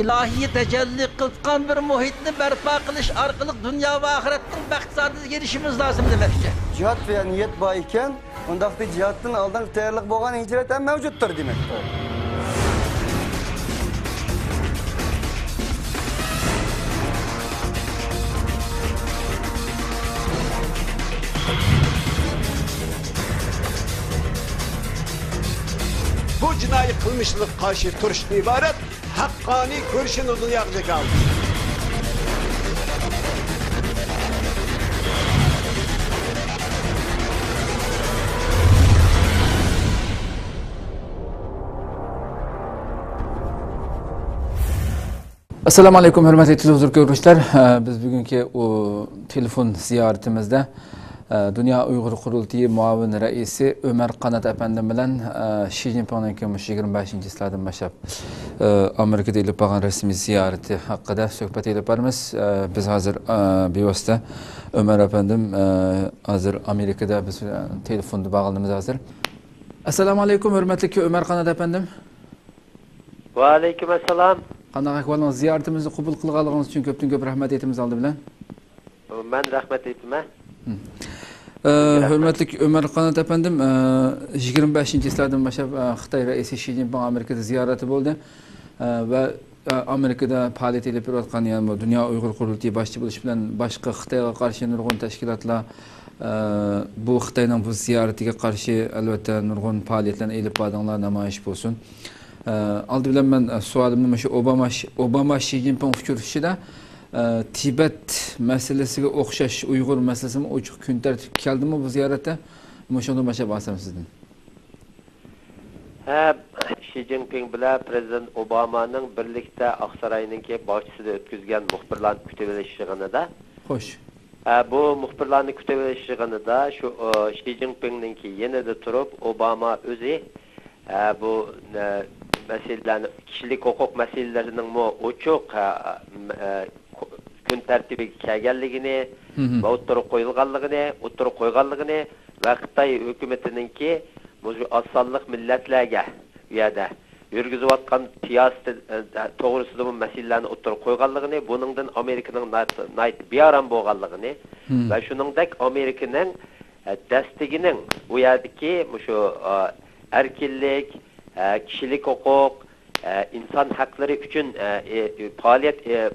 ilahiy tecelli kılkan bir muhitni berpa kılış arkalık dünya ve ahiretin bahtsadıza gelişimiz lazım demekçe. Cihat veya niyet bayken, ondaki cihatın aldan tayarlık boğan hicretten mevcuttur demektir. Bu cinayi kılmışlık karşı turşun ibaret, hakkani görüşün uzun yakacak aldı. Assalamu alaikum hürmetli televizyon görüşler. Biz bugünkü o telefon ziyaretimizde Dünya Uyghur Kurultayı muavin reisi Ömer Kanat Efendi bilen Xi Jinping'in 25. yıllardan başlap Amerika'da ilip bağın resmi ziyareti hakkında sohbet edip varımız. Biz hazır bivasta Ömer Efendim hazır Amerika'da biz telefonda bağlandığımız hazır. Assalamu alaikum hürmetli Ömer Kanat Efendim. Ve aleykümselam. Qanday ahvalınız, ziyaretimizni qabul qilganligingiz uchun ko'pdan-ko'p rahmat aytamiz oldi bilan. Ben rahmet aytaman. Hurmatli Ömer Qanat efendim, 25 yillardan boshlab Xitoy raisi Xi Jinping Amerikada ziyorati bo'ldi va Amerikada faoliyat olib berayotgan, ya'ni Dunyo Uyg'ur Qurultiyi boshchi bo'lish bilan boshqa Xitoyga qarshi nurg'un tashkilotlar bu Xitoyning bu ziyoratiga qarshi albatta nurg'un faoliyatlarni olib borganlar namoyish bo'lsin. Aldı bilen ben sualımı Obama Xi Jinping uçuruşida Tibet meselesiga o'xshash Uyg'ur meselesini ochiq kun tartibga keldimi bu ziyoratda? Shundan boshlab olsam sizdan. Xi Jinping bilan Prezident Obama'nın birlikte Aqsaray'nınki boshchisida o'tkazgan muxbirlar kutib yig'inida. Xo'sh. Bu muxbirlarni kutib yig'inida shu Xi Jinping'ninki yanida turib Obama o'zi bu meselelerni, kişilik hukuk meselelerinin ochiq kun tartibiga kelganligini va o'ttirib qo'yganligini va Xitoy hukumatininki bu asonlik millatlarga u yerda yurgizayotgan siyosat to'g'risida bu masalalarni o'ttirib qo'yganligini, buningdan Amerikaning bearam bo'lganligini va shuningdek Amerikaning dastigining u yerdagi shu erkinlik, kişilik hukuk, insan hakları için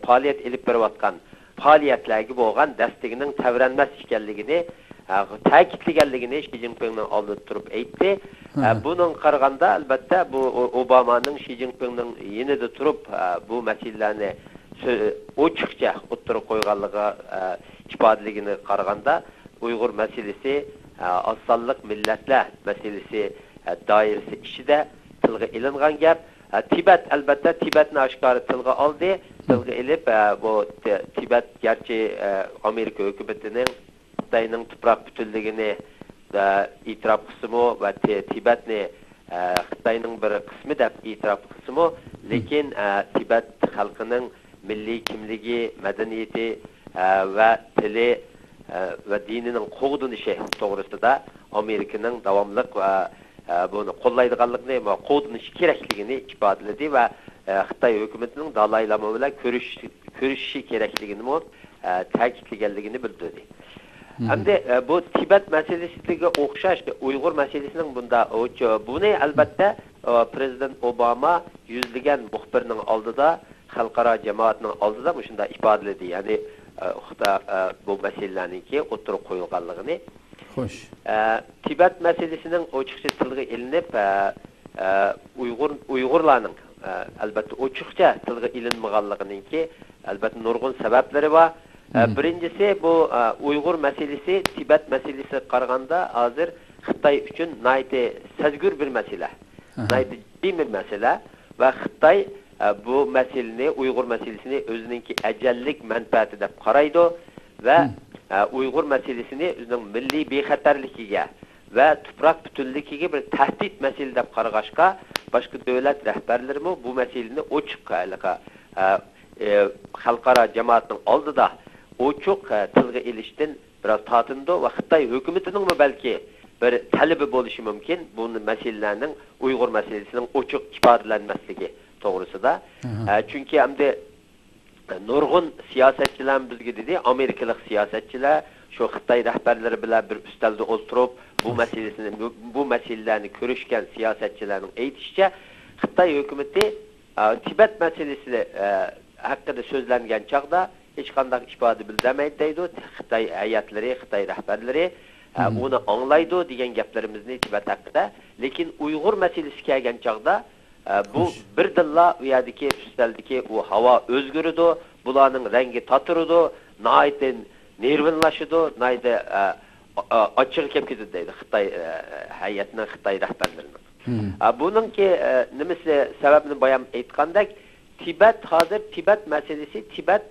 faaliyet elip beriyotgan faaliyetlerge bo'lgan dastiginin tavranmas ekanligini ta'kidlaganligini Xi Jinpingning oldida turib aytdi. Bunun qaraganda albatta bu Obama'nın Xi Jinpingning yanida turib bu masalalarni ochiqcha o'ttirib qo'yganligi ifodaligini qaraganda Uyg'ur masalasi asonlik millatlar masalasi dairesi ichida tilga ilingan gap. Tibet albatta Tibetni oshkora tilga oldi. Tilga ilib bu Tibet gerçi Amerika hukumatining Xitoyning tuproq butunligini e'tirof qismi va Tibetni Xitoyning bir qismi deb e'tirof qismi, lekin Tibet xalqining milliy kimligi, madaniyati va tili va dinining qo'g'dinishi to'g'risida Amerikaning davomliq va bunu qo'llaydiganligini va qo'dinish kerakligini ifodaladi va Xitoy hukumatining Dalay Lama bilan ko'rishishi kerakligini ta'kidlaganligini bildirdi. Hamda bu Tibet masalasiga o'xshash Uyg'ur masalasining buni albatta Prezident Obama yuzlagan muxbirning oldida, xalqaro jamoatning oldida shunda ifodaladi. Ya'ni Xitoy bu masalalarningki o'tirib qo'yilganligini. Xo'sh. Tibet meselesinin ochiqcha tilga ilinib, Uyg'urlarning albatta ochiqcha tilga ilinmaganligininki albatta nurg'un sabablari bor. Birinchisi bu Uyg'ur meselesi Tibet meselesi qaraganda hozir Xitoy uchun nayte sezgur bir mesele. Nayte ciddi bir mesele ve Xitoy bu meseleni, Uyg'ur meselesini o'zininki ajallik manfaati deb qaraydi ve Uyg'ur meselesini o'zining milliy bexatarligiga va tuproq butunligiga bir tahdid masala deb qarag'ashqa boshqa davlat rahbarlari bu masalani ochiq xalqaro jamoatning oldida ochiq tilga ilishdan biroz tatindi va Xitoy hukumatining balki bir talabi bo'lishi mumkin bu masalalarning Uyg'ur masalasining ochiq ifodalanmasligi to'g'risida. Chunki hamda nurg'un siyosatchilar bizga dedi, Amerikalik siyosatchilar shu Xitoy rahbarlari bilan bir ustalda o'tirib, bu masalalarni ko'rishgan siyosatchilarning aytishicha, Xitoy hukumatı Tibet masalasi haqida so'zlangan chaqda hech qanday ifoda bildirmaydi deydi. Xitoy hayotlari, Xitoy rahbarlari uni anglaydi degan gaplarimizni Tibet haqida. Lekin Uyg'ur masalasi kelgan chaqda bu birdilla u yerdagi ustaldagi u havo o'zgaradi, bularning rangi tatiradi, naytin nervinlashadi, nayda ochiq kelib ketadi deydi Xitoy hayatining, Xitoy rahbarlarining. Buningki nimasi sababini bayon aytgandek, Tibet masalasi, Tibet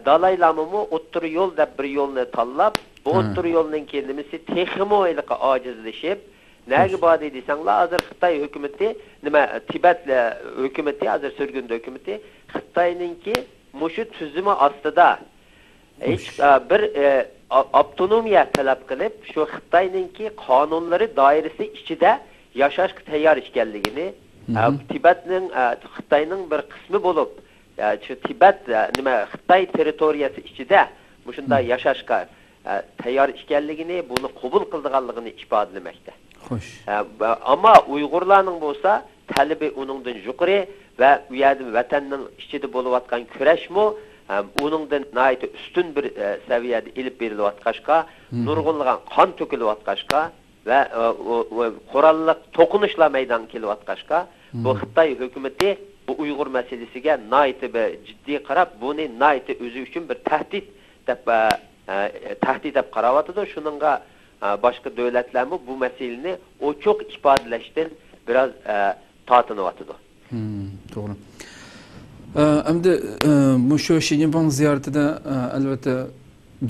Dalai Lama'mı o'ttir yo'l deb bir yo'lni tanlab, bu o'ttir yo'lning nimasi texmo iliqi ojizlashib, nega bor desanglar, hozir Xitoy hukumatı, nima Tibet hukumatı, hozir sürgün hukumatı Xitoyningki mushu tuzumi ostida hech bir avtonomiya talab qilib, shu Xitoyningki qonunlari doirasi ichida yashashga tayyor ekanligini, Tibetning Xitoyning bir qismi bo'lib, shu Tibet nima Xitoy territoriyasi ichida shunda yashashga tayyor ekanligini, buni qabul qilganligini ifodalamoqda. Xo'sh. Ammo Uyg'urlarning bo'lsa, talibi uningdan yuqori va u yerda vatanning ichida bo'layotgan kurashmi uningdan nihoyat ustun bir saviyada ilib berilayotganda, nurg'unlagan qon to'kilayotganda va qurolli to'qinishlar maydon kelayotganda, bu Xitoy hukumatı bu Uyg'ur masalasiga nihoyat jiddiy qarab, buni nihoyat o'zi uchun bir tahdid deb qarayotdi. Shuningga boshqa davlatlarmi bu masalani ochiq ifodalashdan biraz tortinyapti. To'g'ri. Endi bu shu Xi Jinping ziyoratida albatta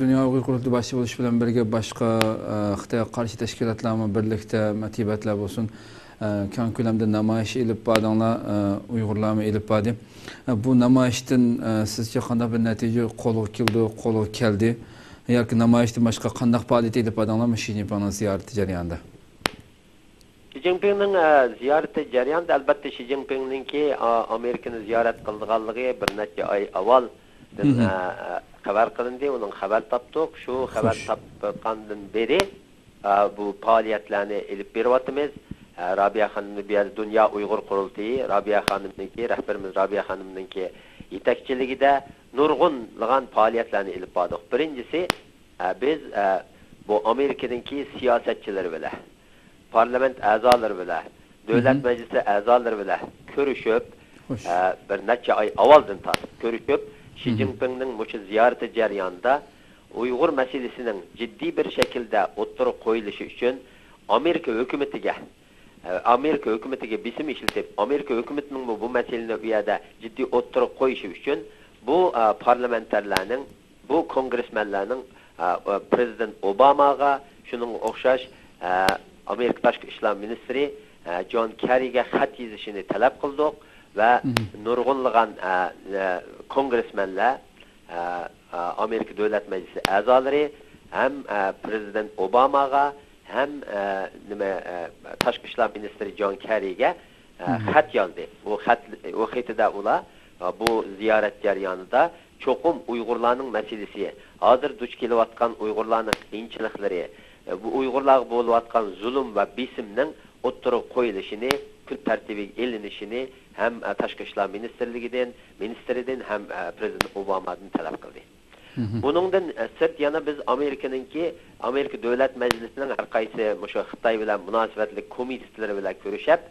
Dunyo Uyg'ur qurultiyi boshchi bo'lish bilan birga boshqa Xitoyga qarshi tashkilotlarni birlikda motivatlar bo'lsin, keng ko'lamda namoyish ilib bordinglar, Uyg'urlarni ilib bordi. Bu namoyishdan sizcha qanday bir natija qo'lga keldi? Yoki namoyishdan boshqa qanday faoliyat ilib bordinglarmi Xi Jinpingning ziyorati jarayonida? Xi Jinpingning ziyorati jarayonida albatta Xi Jinpingningki Amerikani ziyorat qilganligi bir necha oy avval xabar qilindi, uning xabar topdik. Shu xabar topgandan beri bu faoliyatlarni ilib beryapmiz. Rabia Xonimning bu yerda Dunyo Uyg'ur qurultiyi, Rabia Xonimninki, rahbarimiz Rabia Xonimninki yetakchiligida nurg'unlagan faoliyatlarni ilib bordik. Birinchisi, biz bu Amerikaningki siyosatchilari bilan, parlament a'zolari bilan, davlat majlisi a'zolari bilan ko'rishib, bir necha oy avvaldan tortib ko'rishib, Xi Jinpingning mushu ziyorati jarayonida Uyg'ur masalasining jiddiy bir shaklda o'ttirib qo'yilishi uchun Amerika hukumatiga bisim ishlatib, Amerika hukumatining bu masalani bu yerda jiddiy o'ttirib qo'yishi uchun bu parlamentarlarning, bu kongressmenlarning prezident Obamaga, shuning o'xshash Amerika tashqi ishlar ministri John Kerryga xat yozishini talab qildik va nurg'unlagan kongressmenlar, Amerika davlat majlisi a'zolari ham prezident Obamaga hem tashqi ishlar ministri John Kerryga xat yozdi. O xatida ular bu ziyorat jarayonida cho'qim Uyg'urlarning masalasi, hozir duch kelayotgan Uyg'urlarning qiyinchiliklari, bu Uyg'urlarga bo'layotgan zulm va bisimning o'ttirib qo'yilishini, kun tartibiga elinishini hem tashqi ishlar ministridan hem prezident Obamadan talab qildi. Buningdan sirt yana biz Amerika davlat majlisining har qaysi mushu Xitoy bilan munosabatli komitetlari bilan ko'rishib,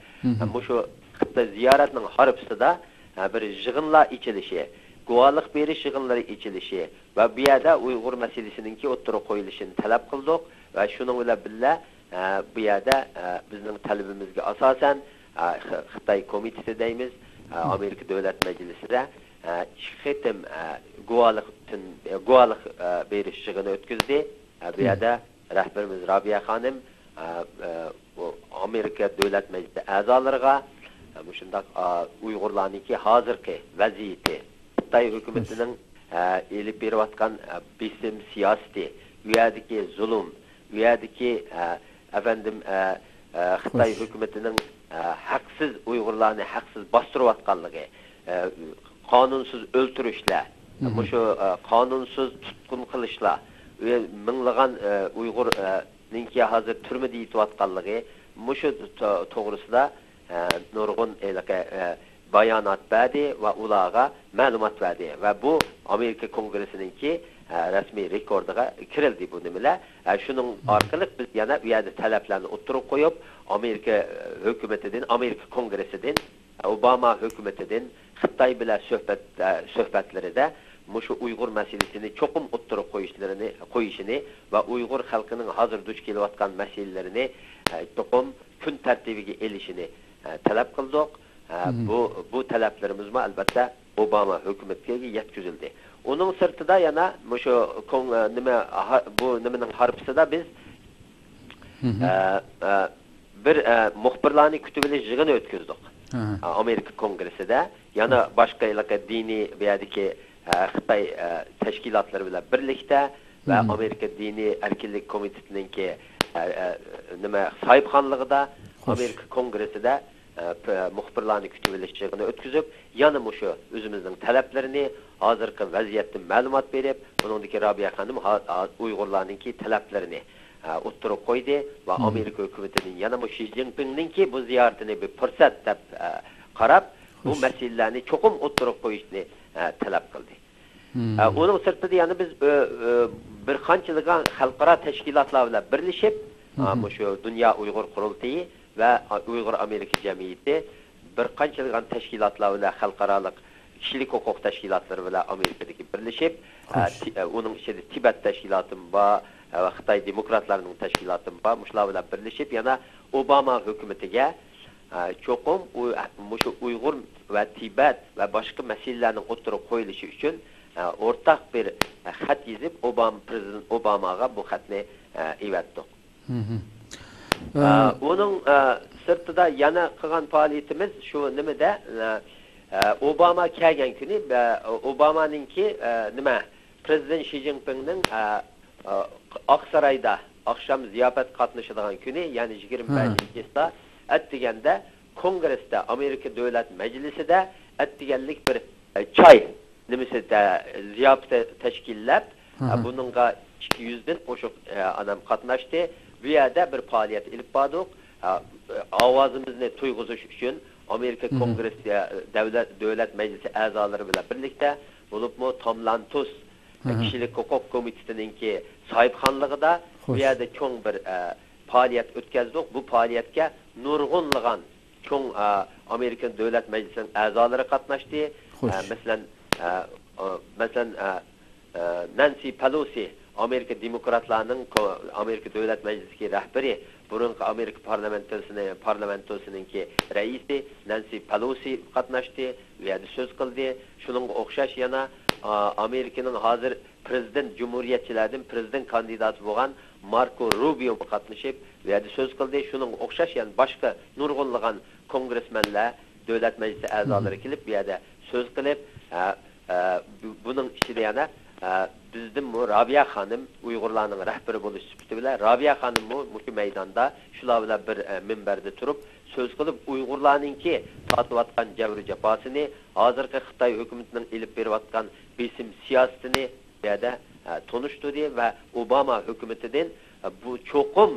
mushu Xitoy ziyoratining harfisida bir yig'inlar ichilishi, guvohlik berish yig'inlari ichilishi va bu yerda Uyg'ur masalasiningki o'ttirib qo'yilishini talab qildik va shuning bilan birga bu yerda bizning talabimizga asosan Xitoy komiteti deymiz, Amerika davlat majlisida xitim guvohlik berish yig'ini o'tkazdi. Bu yerda rahbarimiz Rabia Xonim Amerika davlat majlisi a'zolariga shunday Uyg'urlarningki hozirgi vaziyati, Xitoy hukumatining elib berayotgan bisim siyosati, u yerdagi zulm, u yerdagi Xitoy hukumatining haqsiz Uyg'urlarni haqsiz bostirilayotganligi, qonunsuz o'ltirishlar, shu qonunsuz tutqun qilishlar, minglagan Uyg'urninki hozir turmada yetayotganligi, shu to'g'risida nurg'un bayonot berdi va ularga ma'lumot berdi va bu Amerika Kongresininki rasmiy rekordiga kirildi bu nimalar. Shuning orqali biz yana u yerda talablarni o'tirib qo'yib, Amerika hukumatidan, Amerika Kongresidan, Obama hukumatidan Xitoy bilan suhbatlarida shu Uyg'ur masalasini cho'qim o'tirib qo'yishini va Uyg'ur xalqining hozir duch kelayotgan masalalarini cho'qim kun tartibiga elishini talab qildik. Bu talablarimiz albatta Obama hukumatiga yetkazildi. Onun sırtida yana shu bu nimaning harpisida biz bir muxbirlarni kutib olish yig'ini o'tkazdik. Amerika Kongresida yana boshqa diniy bu yerdagi Xitoy tashkilotlari bilan birlikda va Amerika diniy erkinlik komitetininki sahibxonligida Amerika Kongresida muxbirlarni kutib olish yig'ini o'tkazib, yana shu o'zimizning talablarini hozirgi vaziyatdan ma'lumot berib, buningdagi Robiya xonim Uyg'urlarningki talablarini o'ttirib qo'ydi va Amerika hukumatining yana Xi Jinpingningki bu ziyoratini bir fursat deb qarab, bu masalalarni cho'qim o'ttirib qo'yishni talab qildi. Uning sirtida yana biz bir qanchaligan xalqaro tashkilotlar bilan birlashib, shu Dunyo Uyg'ur qurultiyi va Uyg'ur Amerika jamiyati bir qanchaligan tashkilotlar bilan xalqaro kishilik huquq tashkilotlari bilan Amerikadagi birlashib, uning ichida Tibet tashkiloti va Xitoy demokratlarining tashkiloti va shular bilan birlashib, yana Obama hukumatiga cho'qim shu Uyg'ur va Tibet va boshqa masalalarning o'tirib qo'yilishi uchun o'rtaq bir xat yozib, prezident Obamaga bu xatni evatdik. Uning sirtida yana qilgan faoliyatimiz shu nimada Obama kelgan kuni Obamaninki prezident Xi Jinpingning Oqsaroyda akşam ziyafat qatnashadigan kuni, ya'ni 25-yilda atdiganda Kongressda Amerika Davlat Majlisida atdiganlik bir choy nimasida ziyofat tashkillab, buningga 200 dan qo'shiq adam qatnashdi. Bu yerda bir faoliyat ilib bordik. Ovozimizni to'yg'izish uchun Amerika Kongresi Davlat Majlisi a'zolari bilan birlikda bo'libmi Tom Lantos kishilik huquq komitetininki sahibxonligida bu yerda cho'ng bir faoliyat o'tkazdik. Bu faoliyatga nurg'unlagan cho'ng Amerika Davlat Majlisining a'zolari qatnashdi. Masalan Nancy Pelosi, Amerika demokratlarının Amerika Davlat Majlisining rahbari, burungi Amerika parlamentosininki raisi Nancy Pelosi qatnashdi va so'z qildi. Shuningga o'xshash yana Amerikaning hozir prezident jumhuriyatchilardan prezident kandidati bo'lgan Marco Rubio qatnashib va so'z qildi. Shuningga o'xshash yana boshqa nurg'unlagan kongressmenlar, davlat majlisi a'zolari kelib bu yerda so'z qilib, buning ichida yana bizden Rabia Hanım Uygurlarning rahbari bo'lish sifati bilan Rabia Hanım shu maydonda shular bilan bir minbarda turib so'z qilib, Uygurlarningki tatiyotgan jabr jafosini, hozirgi Xitoy hukumatining elib berayotgan besim siyosatini yerda tonishtirdi va Obama hukumatidan bu cho'qim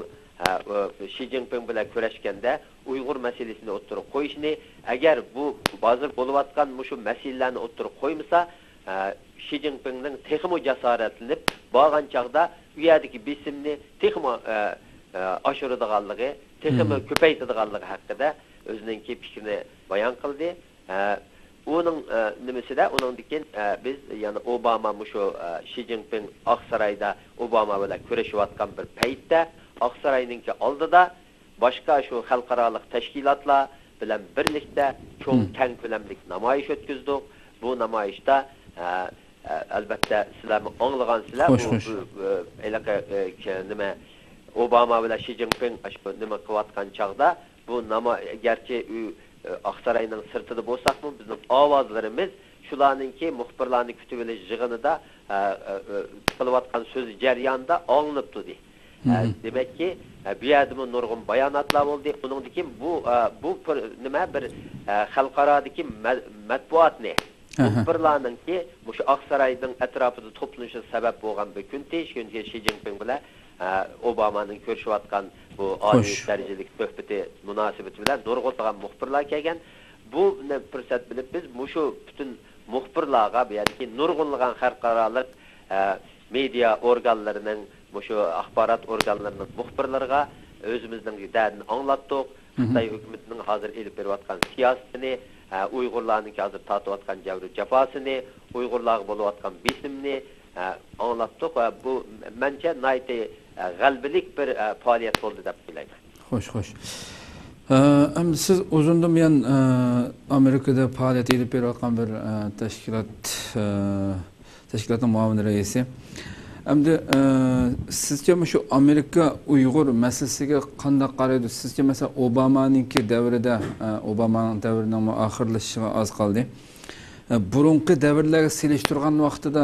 Xi Jinping bilan kurashganda Uyg'ur masalasini o'tirib qo'yishni, agar bu hozir bo'layotgan shu masalalarni o'tirib qo'ymasa, Xi Jinpingning texmo jasoratlanib bo'lgan chaqda u yerdagi besimni texmo oshiradiganligi, texmo ko'paytiradiganligi haqida o'zining fikrini bayon qildi. Uning nimasida, uningdan biz yana Obama shu Xi Jinping Oqsaroyda Obama bilan kurashayotgan bir paytda Oqsaroyninki oldida boshqa shu xalqaro tashkilotlar bilan birlikda cho'ng keng ko'lamli namoyish o'tkazdik. Bu namoyishda albatta sizlar anglagansizlar, nima Obama bilan Xi Jinping nima qilayotgan chaqda bu garchi Oqsaroyning sirtida bo'lsaqmi, bizning ovozlarimiz shularningki muxbirlarni kutib olish yig'inida qilayotgan so'z jarayonida anglanib turdi. Demek ki bu yerdimi nurgun bayanatlar oldu. Bununki bu nima bir xalqaradaki matbuat ne? Muxbirlarning ki bu şu Aksaray'ın etrafında toplanışı sebep olan bir gün Xi Jinping bilan Obama'nın görüşüyotgan bu ali dereceli söhbeti münasebeti bilan nurg'ulg'an muxbirlar kelgan. Bu ne fırsat bilip biz şu bütün muxbirlarga yani nurg'ulg'an xalqaro media organlarının şu axborot organlarının muxbirlarga özümüzün derdini anlattık. Xitoy hükümetinin hazır elip beriyotgan siyasetini, Uyg'urlarning hazır tatıyotgan javr jafosini, Uyg'urlarga bo'layotgan besimni anlattık ve bu bence nayti g'albilik bir faoliyat bo'ldi deb o'ylayman. Xo'sh. Endi siz uzundan buyon Amerikada faoliyat elib berayotgan bir tashkilotning muavin raisi. Endi sizce şu Amerika Uyg'ur masalasiga qanday qaraydi? Sizce mesela Obama'ningki davrida, Obama'ning davrining oxirlashishiga oz qoldi. Burunqi davrlarga selishtirgan vaqtida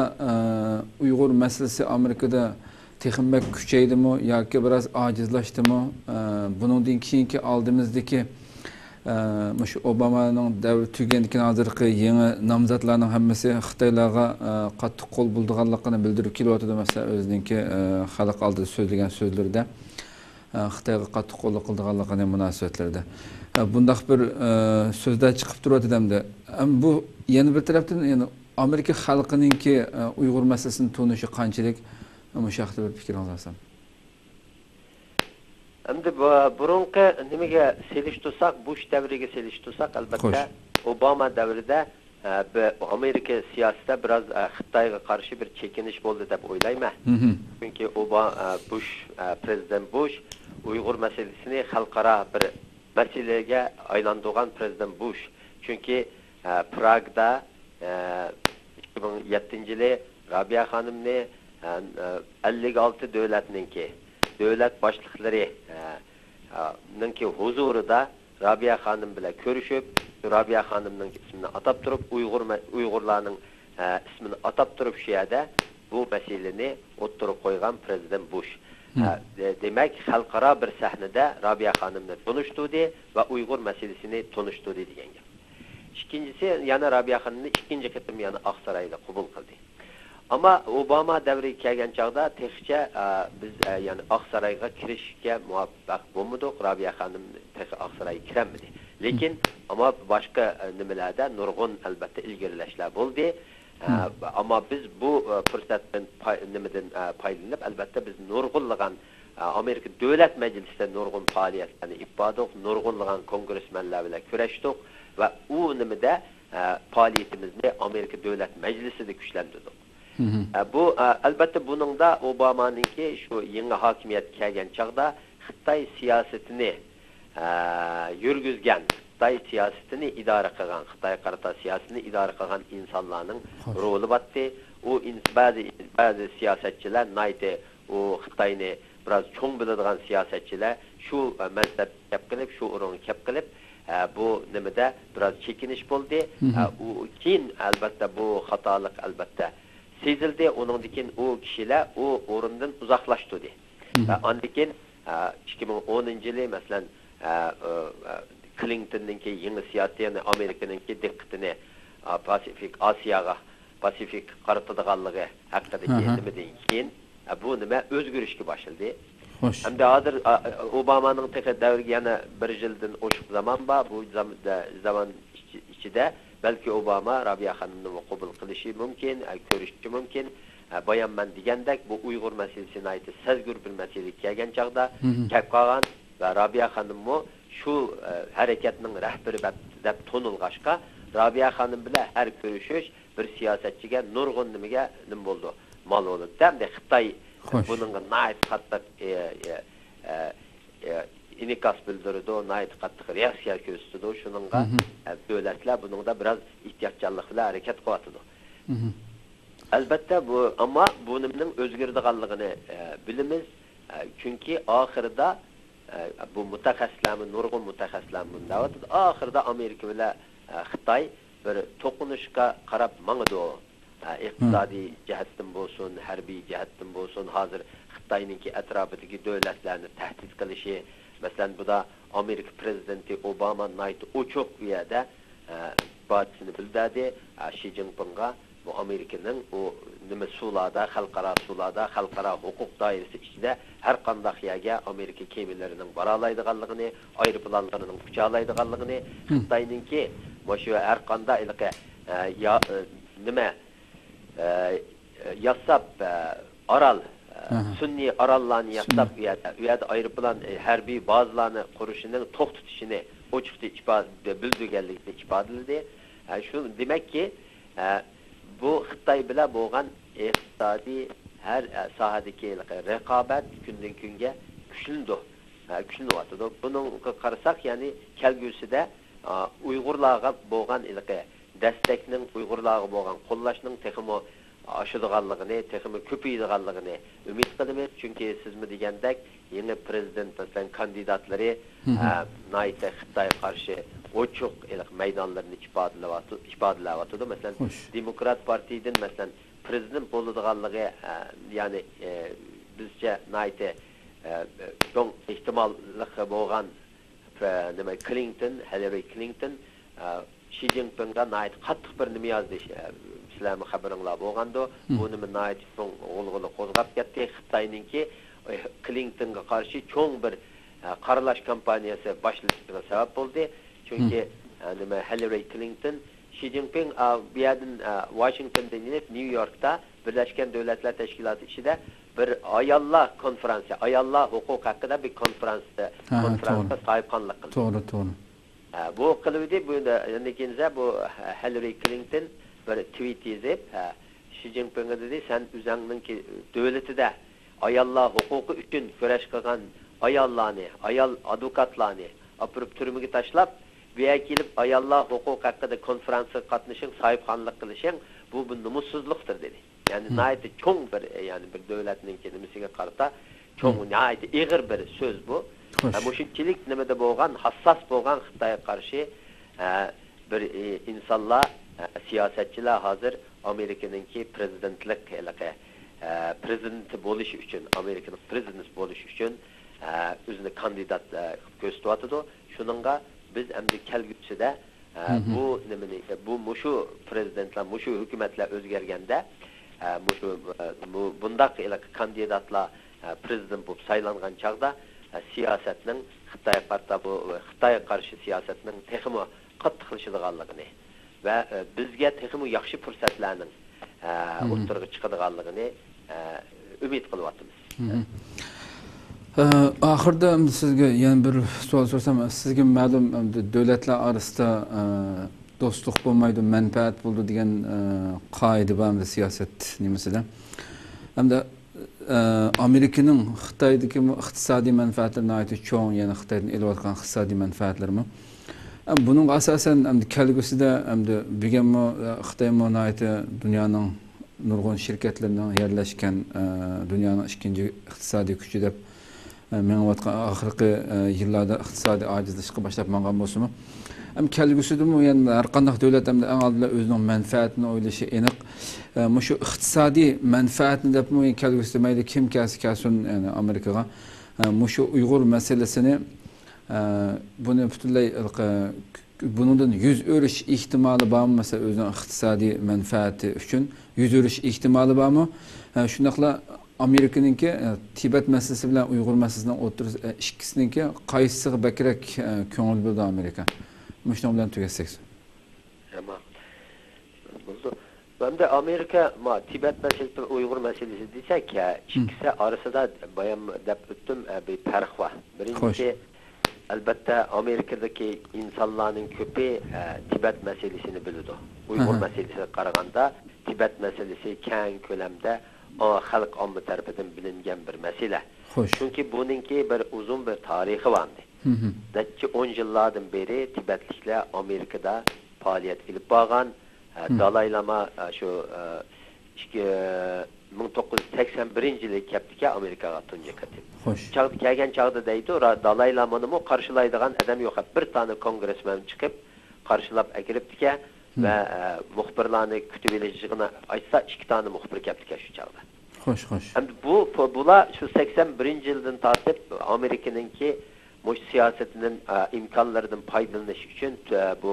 Uyg'ur masalasi Amerikada texnik kuchaydimi yoki biroz ojizlashdimi? Buningdan keyingi oldimizdagi şu Obama'nın davri tugandan hozirgi yangi nomzodlarning hammasi Xitoylarga qattiq qo'l bo'lganligini bildirib kelyapti mesela o'zininki xalq oldida so'zlagan so'zlarda Xitoyga qattiq qo'l qilganligini munosabatlarda bundaq bir so'zlar chiqib turadi hamda bu yana bir tarafdan yani Amerika xalqininki Uyg'ur masalasini tunishi qanchalik shu haqida bir fikr olsam. Endi burunqi nimaga selishtirsak, Bush davriga selishtirsak, albatta Obama davrida Amerika siyosatida biroz Xitoyga qarshi bir chekinish bo'ldi deb o'ylayman. Chunki prezident Bush Uyg'ur masalasini xalqaro bir masalaga aylantirgan prezident Bush. Chunki Pragda 2007-yili Rabia xonimni 56 davlatninki devlet başlıkları ninki huzurida Rabia Hanım bilan görüşüp, Rabia Hanım'ın ismini atab durup, Uyg'urlarning ismini atab durup şu yerda bu meseleni o'ttirib qo'ygan prezident Bush. Demek xalqaro bir sahnada Rabia Hanım'la tanıştırdı ve Uyg'ur meselesini tanıştırdı degan gap. İkincisi yana Rabia Hanım'ni ikinci qitim yana Aksaray'da qabul qildi. Ama Obama davri kelgan chaqda texcha biz yani Aksarayga kirishga muvaffaq bo'lmadik. Rabia Hanım Aksarayga kirmedi. Lekin ama başka nimalarda nurg'un albatta ilgarilashlar bo'ldi. Ama biz bu fırsatdan nimadan foydalanib albatta biz nurg'unlagan Amerika Davlat Meclisi'nde nurg'un faoliyatlarni ifodadik, nurg'unlagan kongressmenlar bilan kurashdik ve u nimada faoliyatimizni Amerika Davlat Meclisi'de güçlendirdik. Bu albatta bunun da Obama'nınki şu yeni hakimiyet kelgan chaqda Xitoy siyasetini yürgüzgen, Xitoy siyasetini idare qilgan, Xitoy qarata siyasetini idare qilgan insonlarning roli batdi. O bazı siyasetçiler nayte o Xitoyni biraz cho'ng biladigan siyasetçiler şu mazhab kep qilib, şu o'rin kep qilib bu nimada biraz chekinish bo'ldi. U keyin albatta bu xatolik albatta sezildi. Onundikin o kişiler o orundan uzaklaştı. Andikin 2010-yılı mesela Clinton'ınki yeni siyaseti yani Amerika'nınki dikkatini Pasifik qaratadıqanlığı haqqındaki elimidin keyin bu nima özgürüşki başladı. Hem de hazır Obama'nın tekrar davriga yana bir yildan oşuq zaman var. Bu zaman içinde belki Obama Rabia Hanım'ı qabul qilishi mumkin, ko'rishi mumkin. Bayanman degandek bu Uyg'ur meselesine ait sezgür bir mesele kelgan chaqda kelib qolgan va Rabia Hanım'ı şu hareketning rahbari deb tonilg'ashqa Rabia Hanım bilan har ko'rishish bir siyosatchiga nurg'un nimaga nim bo'ldi, mal bo'ldi. Hamda Xitoy buningga nayt qattiq inikas bildirdi, nayt qattiq reaksiya ko'rsatdi. Shuningga davlatlar buningda biraz ehtiyotchanlik bilan harakat qilyapti. Albatta bu ama buningning o'zgardiganligini bilamiz. Chunki oxirida bu mutaxassislarning nurg'un mutaxassislarning da'vati oxirida Amerika bilan Xitoy bir to'qinishga qarab mangdi. İqtisadi jihatdan bo'lsin, harbiy jihatdan bo'lsin, hozir Xitoyninki atrofidagi davlatlarni tahdid qilishi, masalan bu da Amerika prezidenti Obama nayt ochiq u yerda isbotini bildirdi Xi Jinpingga bu Amerikaning o nima suvlarda, xalqaro suvlarda, xalqaro huquq doirasi ichida har qanday yerga Amerika kemalarining bora oladiganligini, aeroplanlarining ucha oladiganligini, Xitoyninki shu har qanday nima yasab oral sunniy orollarni yasab u yerda aeroplan harbiy bazalarni qurishning to'xtatishini ochiqda bildirganligini ifodaladi. Shu demakki bu Xitoy bilan bo'lgan iqtisodiy har sohadagi raqobat kundan kunga kuchlanadi. Bunga qarasak, ya'ni kelgusida Uyg'urlarga bo'lgan dastakning Uyg'urlarga bo'lgan qo'llashning texmo aşıdığanlığını, texmi köpeydiğanlığını ümid qilamiz. Çünki sizmi degandek yeni prezident masalan kandidatları nayta Xitoy qarshi ochiq maydonlarni ifodalavatıdı. Masalan Demokrat Partiyadan masalan prezident bo'ladiganligi ya'ni bizce nayta çok ihtimalli bo'lgan nima Hillary Clinton Xi Jinpingga nayt qattiq bir nima yozdi. Sizlarga xabaringlar bo'lganda, buni nayt o'g'ilg'ili qo'zg'ab ketdi. Xitoyninki Clintonga qarshi cho'ng bir qaralash kampaniyasi boshlashiga sabab bo'ldi. Chunki nima Hillary Clinton Xi Jinping bu yerdan Washingtondan New Yorkda Birleşken Devletler Teşkilatı ichida bir ayollar konferansı, ayollar huquq haqida bir konferansa sahibxonlik qildi. To'g'ri. Bu qiluvdi, bu endi bu Hillary Clinton bir tweet yazıp Xi Jinping'e dedi, sen o'zingning davlatida ayollar huquqi uchun kurash qilgan ayollarni, ayol advokatlarni apirib turmaga tashlab, bu yerga kelib ayollar huquq haqida konferansiya qatnashing, sahibxonlik qilishing bu numussizlikdir dedi. Yani nayeti cho'ng bir yani bir davlatning nimasiga qarata cho'ng nayeti ig'ir bir so'z bu. Mushunchalik nimada bo'lgan, hassas bo'lgan Xitoyga qarshi bir insonlar siyosatchilar hozir Amerikaningki prezidentlik prezident bo'lish uchun, Amerikaning prezident bo'lish uchun o'zini kandidat ko'rsatyapti. Shuningga biz endi kelgusida bu nimani mushu prezidentlar, mushu hukumatlar o'zgarganda bundaq kandidatlar prezident bo'lib saylangan chaqda siyasetning Xitoyga qarshi siyasetning texmi qattiqlashadiganligini ve bizge texmi yaxshi fursatlarning o'tirg'i chiqadiganligini umid qilyapmiz. Ahirda sizga yana bir savol so'rasam, sizga ma'lum davlatlar orasida do'stlik bo'lmaydi, manfaat bo'ldi degan qoida bormi siyosat nimasida? Hamda Amerikaning Xitoydagi iqtisodiy manfaatlarini aytib cho'ng, ya'ni Xitoydan elayotgan iqtisodiy manfaatlarmi? Bunun asasen kelgusida bugunmi Xitoy monayeti dünyanın nurg'un şirketlerinin yerleşken dünyanın ikinci iqtisodiy kuchi deb mengayotgan oxirgi yillarda iqtisodiy ojizlashga boshlab mangan bo'lsa-mu, kelgusidami yana har qanday davlat eng oldinda o'zining manfaatini o'ylashi aniq. Shu iqtisodiy manfaatni deb kelgusida mayli kim kelsin yani Amerikaga shu Uyg'ur masalasini bunu butunlay bundan yüz örüş ihtimali var mı mesela özünün iqtisadi menfaati üçün yüz örüş ihtimali var mı? Şundaqla Amerika'nınki Tibet meselesi bilen Uygur meselesinden otur ikisininki qaysiga bakrak ko'ngil bo'ldi Amerika. Muştan bilen tugetsek. Tamam. Ben de Amerika Tibet meselesi Uygur meselesi desek ya ikisi arasında bayan dep öttüm bir fark var. Birincisi elbette Amerika'daki insanların köpü Tibet meselesini biliyordu. Uygur meselesine qaraganda Tibet meselesi keng kölemde halk omma tarafından bilingen bir mesele. Çünkü bununki bir uzun bir tarihi vardı. Neçe 10 yıllardan beri Tibetlikler Amerika'da faaliyet edip bağlan, Dalai Lama şu 1981 yılı keptike Amerika'ya tunca katı. Çağdı kelgen çağda deydi, Dalai Lama'nı mı karşılaydıgan adam yok. Bir tane kongresmen çıkıp karşılap ekiriptike ve muhbirlarını kütübeleciğine açsa 2 tane muhbir keptike şu çağda. Xo'sh, xo'sh. Endi bular shu 81-yildan tortib Amerikaningki mush siyosatining imkonlaridan foydalanish uchun bu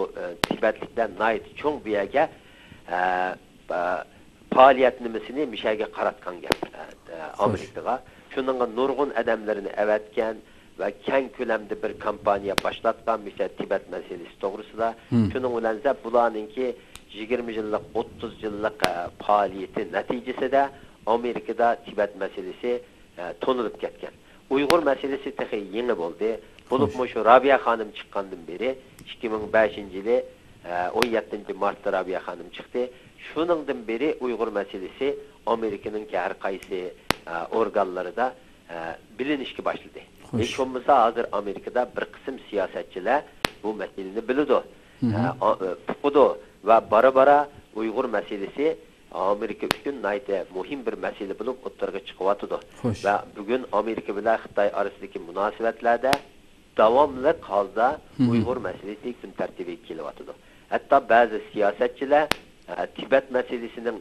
Tibetliklar nayt cho'ng bu yerga faoliyat nimasini mishaga qaratgan gap Amerikaga. Shuningga nurg'un odamlarni avatgan va keng ko'lamda bir kampaniya boshlatgan misal Tibet masalasi to'g'risida. Shuning bilan bularningki 20 yillik, 30 yillik faoliyati natijasida Amerikada Tibet masalasi tonilib ketgan. Uyg'ur masalasi texi yangi bo'ldi. Bo'lib shu Rabiya xonim chiqqandan beri 2005-yili 17 martda Rabiya xonim chiqdi. Shuningdan beri Uyg'ur masalasi Amerikaning har qaysi organlarida bilinishga boshladi. Hech bo'lmasa hozir Amerikada bir qism siyosatchilar bu masalani biladi. Fuqudi va bara Uyg'ur masalasi Amerika uchun nayta muhim bir masala bo'lib o'ttirga chiqyapti. Va bugun Amerika bilan Xitoy orasidagi munosabatlarda davomli holda Uyg'ur masalasi kun tartibiga kelyapti. Hatto ba'zi siyosatchilar Tibet masalasining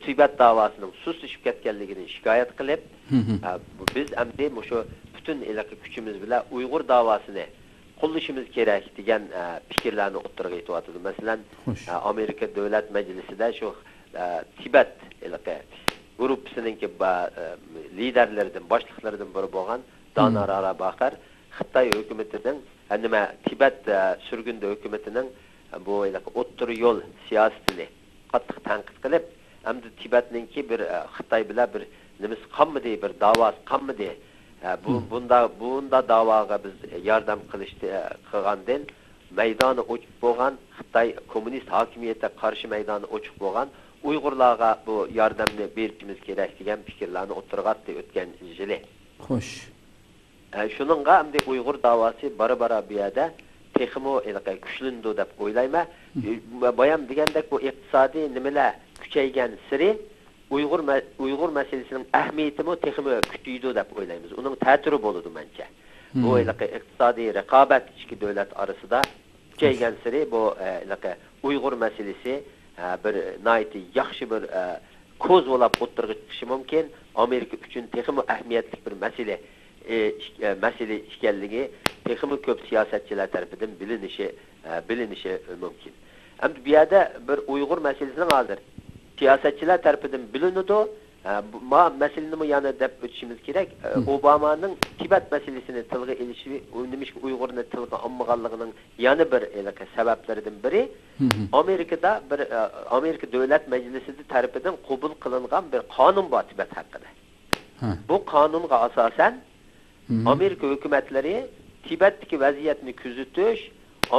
Tibet davosining sustlashib ketganligini shikoyat qilib, biz endi shu butun iliq kuchimiz bilan Uyg'ur davosini qo'llashimiz kerak degan fikrlarni o'ttirga aytyapti. Masalan, Amerika Davlat Majlisida shu Tibet guruhisining liderlaridan, boshliqlaridan biri bo'lgan Donar Arabakar Xitoy hukumatining, nima Tibet surgunda hukumatining bu o'ttir yo'l siyosatini qattiq tanqid qilib, hamda Tibetningki bir Xitoy bilan bir nimasi qolmadi, bir da'vosi qolmadi. Bunda da'voga biz yordam qilgandan maydoni o'chib bo'lgan, Xitoy kommunist hokimiyatga qarshi maydoni o'chib bo'lgan Uyg'urlarga bu yordamni berishimiz kerak degan fikrlarni o'tirg'atdi o'tgan yili. Xo'sh. Shuningga hamda Uyg'ur da'vosi bara bu yerda texmo kuchlandi deb o'ylayman. Bayam degandek bu iqtisodiy nimalar kuchaygan siri Uyg'ur masalasining ahamiyatimi texmo kuchaydi deb o'ylaymiz. Uning ta'siri bo'ladi mencha. Bu iqtisodiy raqobat ikki davlat orasida kuchaygan siri bu Uyg'ur masalasi bir nayti yaxshi bir ko'z bo'lib o'tirg'i chiqishi mumkin. Amerika uchun texmo ahamiyatli bir masala ekanligi texmo ko'p siyosatchilar tomonidan bilinishi mumkin. Endi bu yerda bir Uyg'ur masalasining hozir siyosatchilar tomonidan bilinadi. Ma masalani yana deb o'tishimiz kerak. Obamaning Tibet masalasini tilga ilishi, nimishki Uyg'urni tilga olmaganligining yana bir sabablaridan biri Amerikada bir Amerika Davlat Majlisida tomonidan qabul qilingan bir qonun bor Tibet haqida. Bu qonunga asosan Amerika hukumatlari Tibetdagi vaziyatni kuzatish,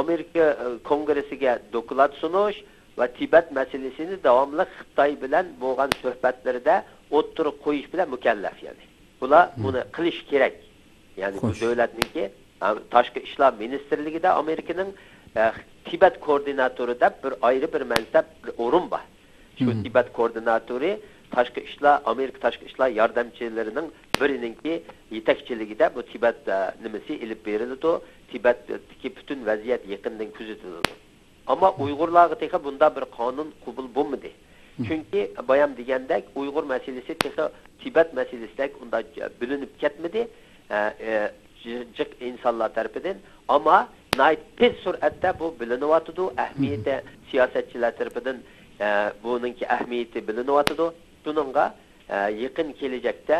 Amerika Kongressiga doklad sunish va Tibet masalasini davomli Xitoy bilan bo'lgan suhbatlarda o'ttirib qo'yish bilan mukallaf yani. Bular buni qilish kerak. Ya'ni bu davlatningki tashqi ishlar ministrligida Amerikaning Tibet koordinatori deb bir ayrı bir mansab bir o'rin bor. Shu Tibet koordinatori tashqi ishlar Amerika tashqi ishlar yordamchilarining biriningki yetakchiligida bu Tibet nimasi ilib beriladi. Tibetdagi butun vaziyat yaqindan kuzatiladi. Ama Uyg'urlarga texa bunda bir qonun qabul bo'lmadi. Chunki bayam degandek Uyg'ur masalasi texa Tibet masalasidek unda bilinib ketmadi. Jiq insonlar tomonidan, ama tez sur'atda bu bilinyapti. Ahamiyati siyosatchilar tomonidan buningki ahamiyati bilinyapti. Buningga yaqin kelajakda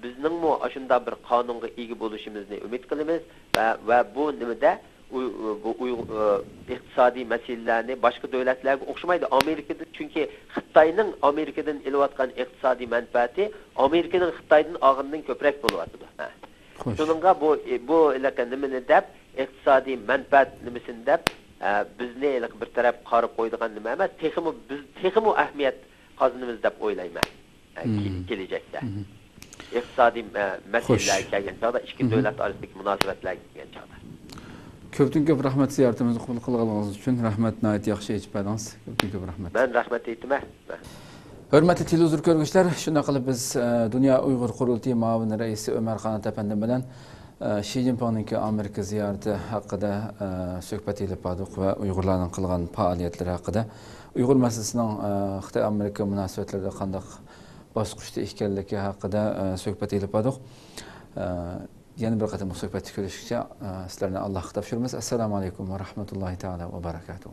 bizning mu ashunda bir qonunga ega bo'lishimizni umid qilamiz va bu nimada bu iqtisodiy masalalarni boshqa davlatlarga o'xshamaydi. Amerikada chunki Xitoyning Amerikadan elayotgan iqtisodiy manfaati Amerikaning Xitoydan og'indan ko'proq bo'lyapti. Shuningga bu nimani deb iqtisodiy manfaat nimasini deb bizni bir taraf qarab qo'ydigan nima emas, texmo ahamiyat qozonamiz deb o'ylayman kelajakda. Iqtisodiy masalalarga kelgan chog'da ikki davlat orasidagi munosabatlarga kelgan chog'da. Ko'p rahmat ziyoratimizni qabul qilganingiz uchun. Rahmat, nihoyat yaxshi aytib berdingiz. Ko'p rahmat. Men rahmat aytaman. Hurmatli televizor ko'rguvchilar, shunday qilib biz Dunyo Uyg'ur qurultiyi muavin raisi Ömer Qanat apandi bilan Xi Jinpingning Amerika ziyorati haqida suhbat elib bordik va Uyg'urlarning qilgan faoliyatlari haqida, Uyg'ur masalasining Xitoy Amerika munosabatlarida qanday bosqichda ekanligi haqida suhbat ilib oldik. Yana bir qatam suhbatga ko'rishguncha sizlarni Allohga topshiramiz. Assalomu alaykum va rahmatullohi taala va barakatuh.